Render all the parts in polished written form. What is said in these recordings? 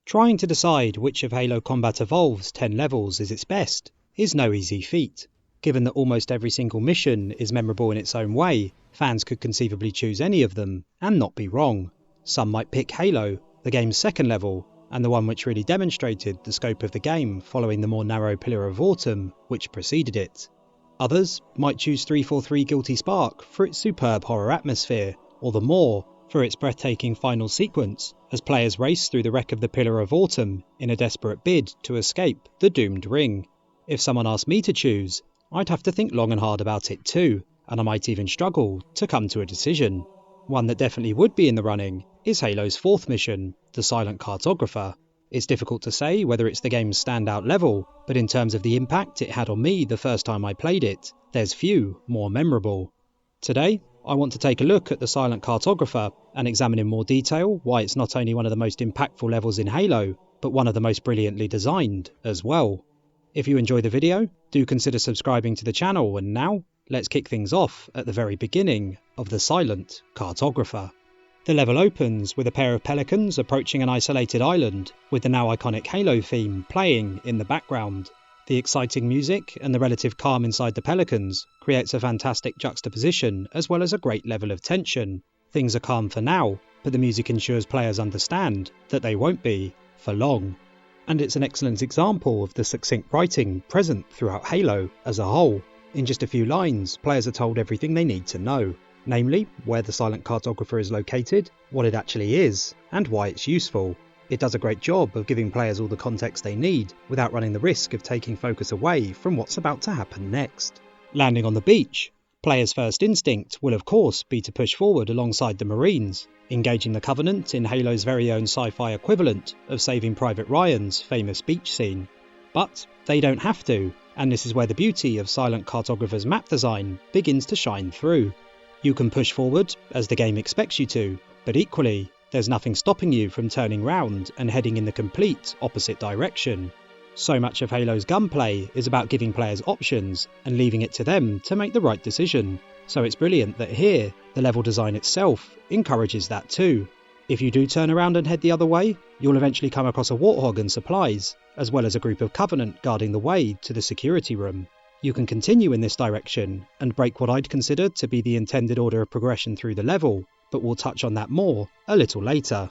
Trying to decide which of Halo Combat Evolved's 10 levels is its best is no easy feat. Given that almost every single mission is memorable in its own way, fans could conceivably choose any of them and not be wrong. Some might pick Halo, the game's second level, and the one which really demonstrated the scope of the game following the more narrow Pillar of Autumn which preceded it. Others might choose 343 Guilty Spark for its superb horror atmosphere, or the Maw for its breathtaking final sequence as players race through the wreck of the Pillar of Autumn in a desperate bid to escape the doomed ring. If someone asked me to choose, I'd have to think long and hard about it too, and I might even struggle to come to a decision. One that definitely would be in the running is Halo's fourth mission, the Silent Cartographer. It's difficult to say whether it's the game's standout level, but in terms of the impact it had on me the first time I played it, there's few more memorable. Today, I want to take a look at the Silent Cartographer and examine in more detail why it's not only one of the most impactful levels in Halo, but one of the most brilliantly designed as well. If you enjoy the video, do consider subscribing to the channel, and now, let's kick things off at the very beginning of the Silent Cartographer. The level opens with a pair of pelicans approaching an isolated island, with the now iconic Halo theme playing in the background. The exciting music and the relative calm inside the pelicans creates a fantastic juxtaposition as well as a great level of tension. Things are calm for now, but the music ensures players understand that they won't be for long. And it's an excellent example of the succinct writing present throughout Halo as a whole. In just a few lines, players are told everything they need to know, namely where the Silent Cartographer is located, what it actually is, and why it's useful. It does a great job of giving players all the context they need without running the risk of taking focus away from what's about to happen next. Landing on the beach, players' first instinct will of course be to push forward alongside the Marines, engaging the Covenant in Halo's very own sci-fi equivalent of Saving Private Ryan's famous beach scene. But they don't have to, and this is where the beauty of Silent Cartographer's map design begins to shine through. You can push forward as the game expects you to, but equally, there's nothing stopping you from turning round and heading in the complete opposite direction. So much of Halo's gunplay is about giving players options and leaving it to them to make the right decision. So it's brilliant that here, the level design itself encourages that too. If you do turn around and head the other way, you'll eventually come across a Warthog and supplies, as well as a group of Covenant guarding the way to the security room. You can continue in this direction and break what I'd consider to be the intended order of progression through the level, but we'll touch on that more a little later.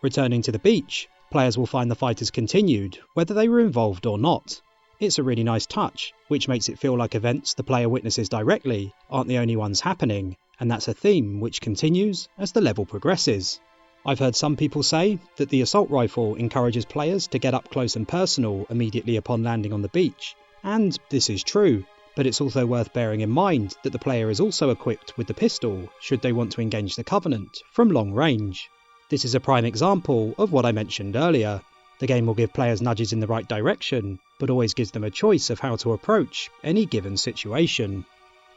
Returning to the beach, players will find the fight has continued, whether they were involved or not. It's a really nice touch, which makes it feel like events the player witnesses directly aren't the only ones happening, and that's a theme which continues as the level progresses. I've heard some people say that the assault rifle encourages players to get up close and personal immediately upon landing on the beach, and this is true. But it's also worth bearing in mind that the player is also equipped with the pistol should they want to engage the Covenant from long range. This is a prime example of what I mentioned earlier. The game will give players nudges in the right direction, but always gives them a choice of how to approach any given situation.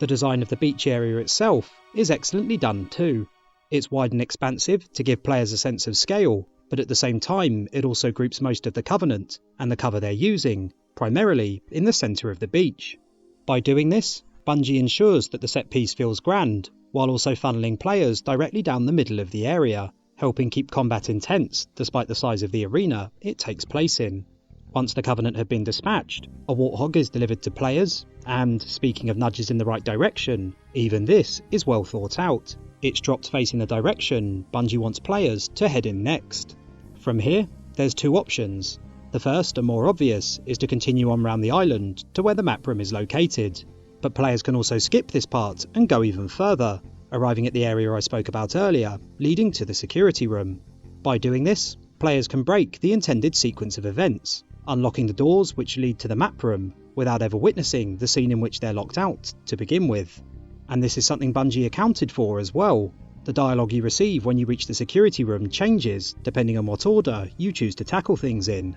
The design of the beach area itself is excellently done too. It's wide and expansive to give players a sense of scale, but at the same time it also groups most of the Covenant and the cover they're using, primarily in the centre of the beach. By doing this, Bungie ensures that the set piece feels grand, while also funneling players directly down the middle of the area, helping keep combat intense despite the size of the arena it takes place in. Once the Covenant have been dispatched, a Warthog is delivered to players, and speaking of nudges in the right direction, even this is well thought out. It's dropped facing the direction Bungie wants players to head in next. From here, there's two options. The first, and more obvious, is to continue on round the island to where the map room is located, but players can also skip this part and go even further, arriving at the area I spoke about earlier, leading to the security room. By doing this, players can break the intended sequence of events, unlocking the doors which lead to the map room, without ever witnessing the scene in which they're locked out to begin with. And this is something Bungie accounted for as well. The dialogue you receive when you reach the security room changes depending on what order you choose to tackle things in.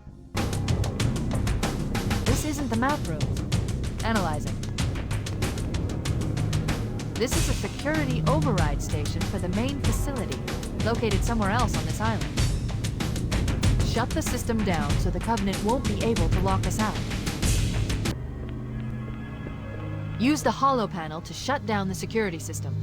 This isn't the map room. Analyzing. This is a security override station for the main facility, located somewhere else on this island. Shut the system down so the Covenant won't be able to lock us out. Use the holo panel to shut down the security system.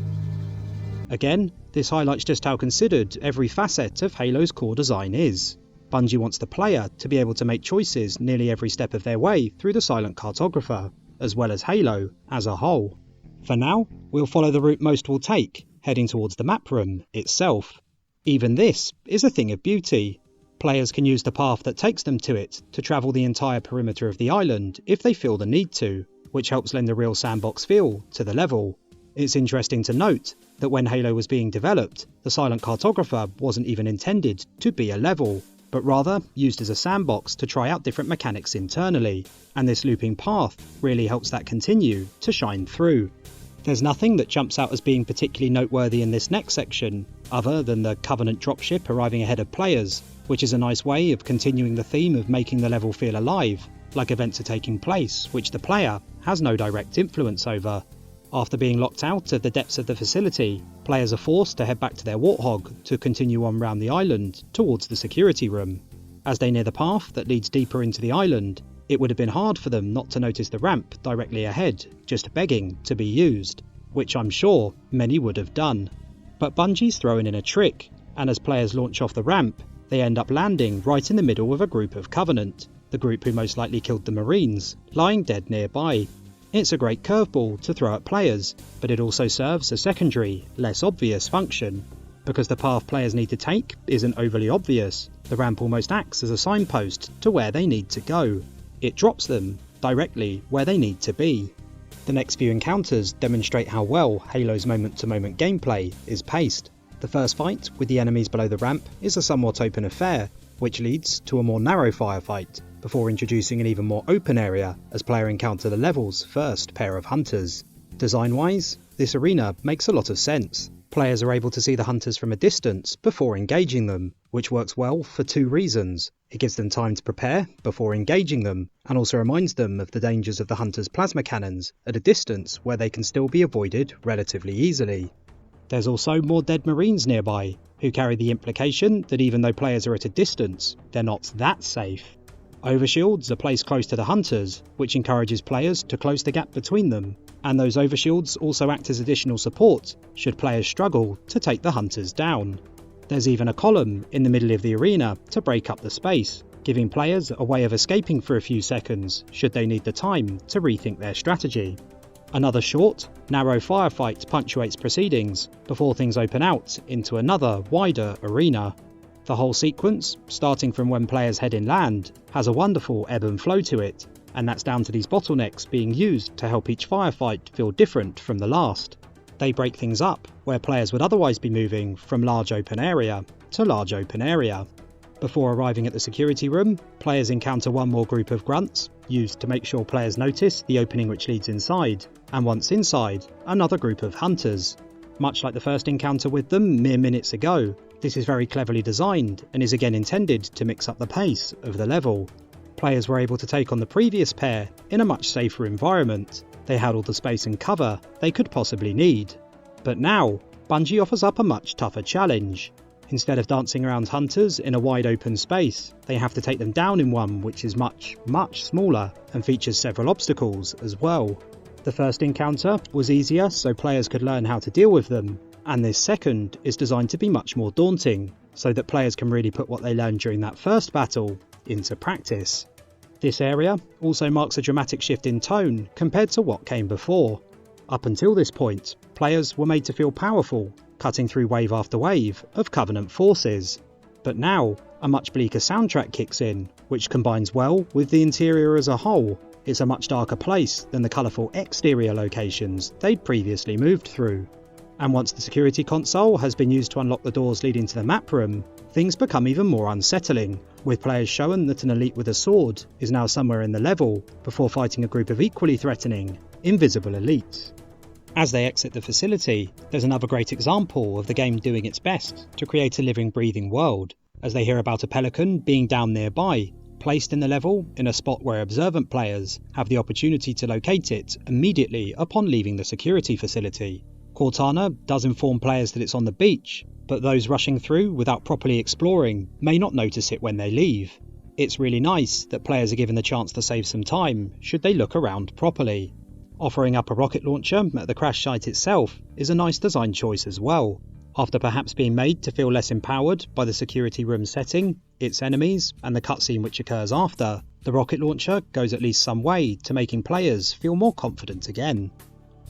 Again, this highlights just how considered every facet of Halo's core design is. Bungie wants the player to be able to make choices nearly every step of their way through the Silent Cartographer, as well as Halo as a whole. For now, we'll follow the route most will take, heading towards the map room itself. Even this is a thing of beauty. Players can use the path that takes them to it to travel the entire perimeter of the island if they feel the need to, which helps lend a real sandbox feel to the level. It's interesting to note that when Halo was being developed, the Silent Cartographer wasn't even intended to be a level, but rather used as a sandbox to try out different mechanics internally, and this looping path really helps that continue to shine through. There's nothing that jumps out as being particularly noteworthy in this next section, other than the Covenant dropship arriving ahead of players, which is a nice way of continuing the theme of making the level feel alive, like events are taking place which the player has no direct influence over. After being locked out of the depths of the facility, players are forced to head back to their Warthog to continue on round the island towards the security room. As they near the path that leads deeper into the island, it would have been hard for them not to notice the ramp directly ahead, just begging to be used, which I'm sure many would have done. But Bungie's throwing in a trick, and as players launch off the ramp, they end up landing right in the middle of a group of Covenant, the group who most likely killed the Marines, lying dead nearby. It's a great curveball to throw at players, but it also serves a secondary, less obvious function. Because the path players need to take isn't overly obvious, the ramp almost acts as a signpost to where they need to go. It drops them directly where they need to be. The next few encounters demonstrate how well Halo's moment-to-moment gameplay is paced. The first fight with the enemies below the ramp is a somewhat open affair, which leads to a more narrow firefight, before introducing an even more open area as player encounter the level's first pair of hunters. Design-wise, this arena makes a lot of sense. Players are able to see the hunters from a distance before engaging them, which works well for two reasons. It gives them time to prepare before engaging them, and also reminds them of the dangers of the hunters' plasma cannons at a distance where they can still be avoided relatively easily. There's also more dead Marines nearby, who carry the implication that even though players are at a distance, they're not that safe. Overshields are placed close to the hunters, which encourages players to close the gap between them, and those overshields also act as additional support should players struggle to take the hunters down. There's even a column in the middle of the arena to break up the space, giving players a way of escaping for a few seconds should they need the time to rethink their strategy. Another short, narrow firefight punctuates proceedings before things open out into another, wider arena. The whole sequence, starting from when players head inland, has a wonderful ebb and flow to it, and that's down to these bottlenecks being used to help each firefight feel different from the last. They break things up where players would otherwise be moving from large open area to large open area. Before arriving at the security room, players encounter one more group of grunts, used to make sure players notice the opening which leads inside, and once inside, another group of hunters. Much like the first encounter with them mere minutes ago, this is very cleverly designed and is again intended to mix up the pace of the level. Players were able to take on the previous pair in a much safer environment. They had all the space and cover they could possibly need. But now, Bungie offers up a much tougher challenge. Instead of dancing around hunters in a wide open space, they have to take them down in one which is much, much smaller and features several obstacles as well. The first encounter was easier so players could learn how to deal with them, and this second is designed to be much more daunting, so that players can really put what they learned during that first battle into practice. This area also marks a dramatic shift in tone compared to what came before. Up until this point, players were made to feel powerful, cutting through wave after wave of Covenant forces. But now, a much bleaker soundtrack kicks in, which combines well with the interior as a whole. It's a much darker place than the colourful exterior locations they'd previously moved through. And once the security console has been used to unlock the doors leading to the map room, things become even more unsettling, with players shown that an elite with a sword is now somewhere in the level before fighting a group of equally threatening, invisible elites. As they exit the facility, there's another great example of the game doing its best to create a living, breathing world, as they hear about a pelican being down nearby, placed in the level in a spot where observant players have the opportunity to locate it immediately upon leaving the security facility. Cortana does inform players that it's on the beach, but those rushing through without properly exploring may not notice it when they leave. It's really nice that players are given the chance to save some time should they look around properly. Offering up a rocket launcher at the crash site itself is a nice design choice as well. After perhaps being made to feel less empowered by the security room setting, its enemies, and the cutscene which occurs after, the rocket launcher goes at least some way to making players feel more confident again.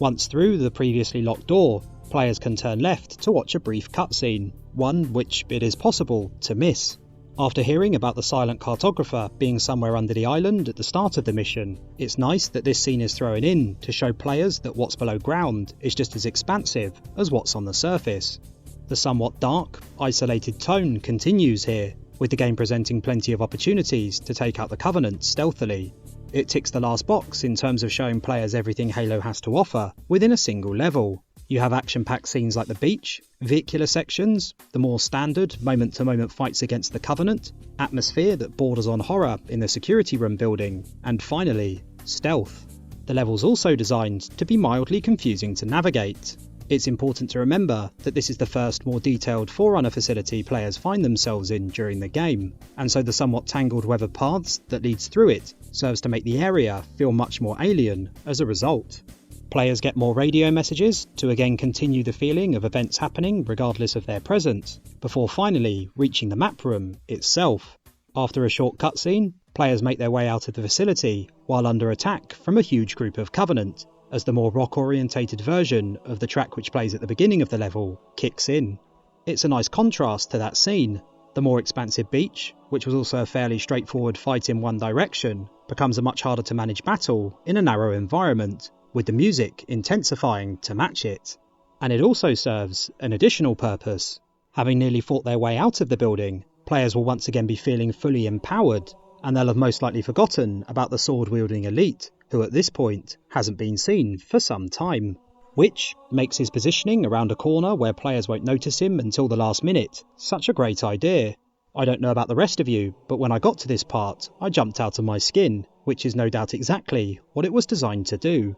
Once through the previously locked door, players can turn left to watch a brief cutscene, one which it is possible to miss. After hearing about the Silent Cartographer being somewhere under the island at the start of the mission, it's nice that this scene is thrown in to show players that what's below ground is just as expansive as what's on the surface. The somewhat dark, isolated tone continues here, with the game presenting plenty of opportunities to take out the Covenant stealthily. It ticks the last box in terms of showing players everything Halo has to offer within a single level. You have action-packed scenes like the beach, vehicular sections, the more standard moment-to-moment fights against the Covenant, atmosphere that borders on horror in the security room building, and finally, stealth. The level's also designed to be mildly confusing to navigate. It's important to remember that this is the first more detailed Forerunner facility players find themselves in during the game, and so the somewhat tangled web of paths that leads through it serves to make the area feel much more alien as a result. Players get more radio messages to again continue the feeling of events happening regardless of their presence, before finally reaching the map room itself. After a short cutscene, players make their way out of the facility while under attack from a huge group of Covenant, as the more rock-orientated version of the track which plays at the beginning of the level kicks in. It's a nice contrast to that scene. The more expansive beach, which was also a fairly straightforward fight in one direction, becomes a much harder to manage battle in a narrow environment, with the music intensifying to match it. And it also serves an additional purpose. Having nearly fought their way out of the building, players will once again be feeling fully empowered, and they'll have most likely forgotten about the sword-wielding elite, who at this point hasn't been seen for some time, which makes his positioning around a corner where players won't notice him until the last minute such a great idea. I don't know about the rest of you, but when I got to this part, I jumped out of my skin, which is no doubt exactly what it was designed to do.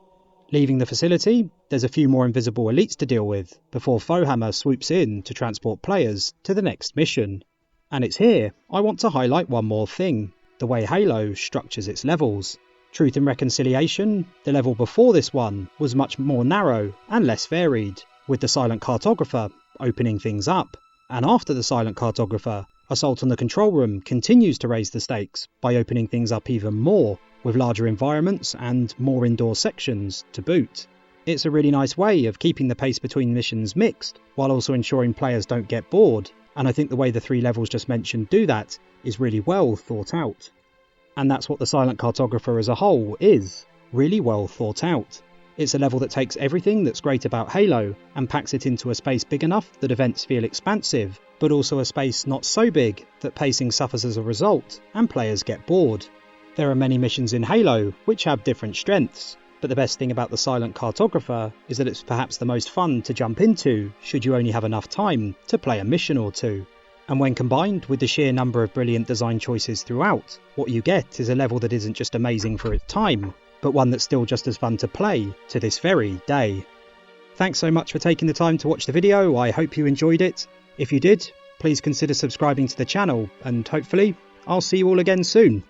Leaving the facility, there's a few more invisible elites to deal with before Foehammer swoops in to transport players to the next mission. And it's here I want to highlight one more thing: the way Halo structures its levels. Truth and Reconciliation, the level before this one, was much more narrow and less varied, with the Silent Cartographer opening things up. And after the Silent Cartographer, Assault on the Control Room continues to raise the stakes by opening things up even more, with larger environments and more indoor sections to boot. It's a really nice way of keeping the pace between missions mixed, while also ensuring players don't get bored, and I think the way the 3 levels just mentioned do that is really well thought out. And that's what the Silent Cartographer as a whole is, really well thought out. It's a level that takes everything that's great about Halo and packs it into a space big enough that events feel expansive, but also a space not so big that pacing suffers as a result and players get bored. There are many missions in Halo which have different strengths, but the best thing about the Silent Cartographer is that it's perhaps the most fun to jump into should you only have enough time to play a mission or two. And when combined with the sheer number of brilliant design choices throughout, what you get is a level that isn't just amazing for its time, but one that's still just as fun to play to this very day. Thanks so much for taking the time to watch the video. I hope you enjoyed it. If you did, please consider subscribing to the channel, and hopefully I'll see you all again soon.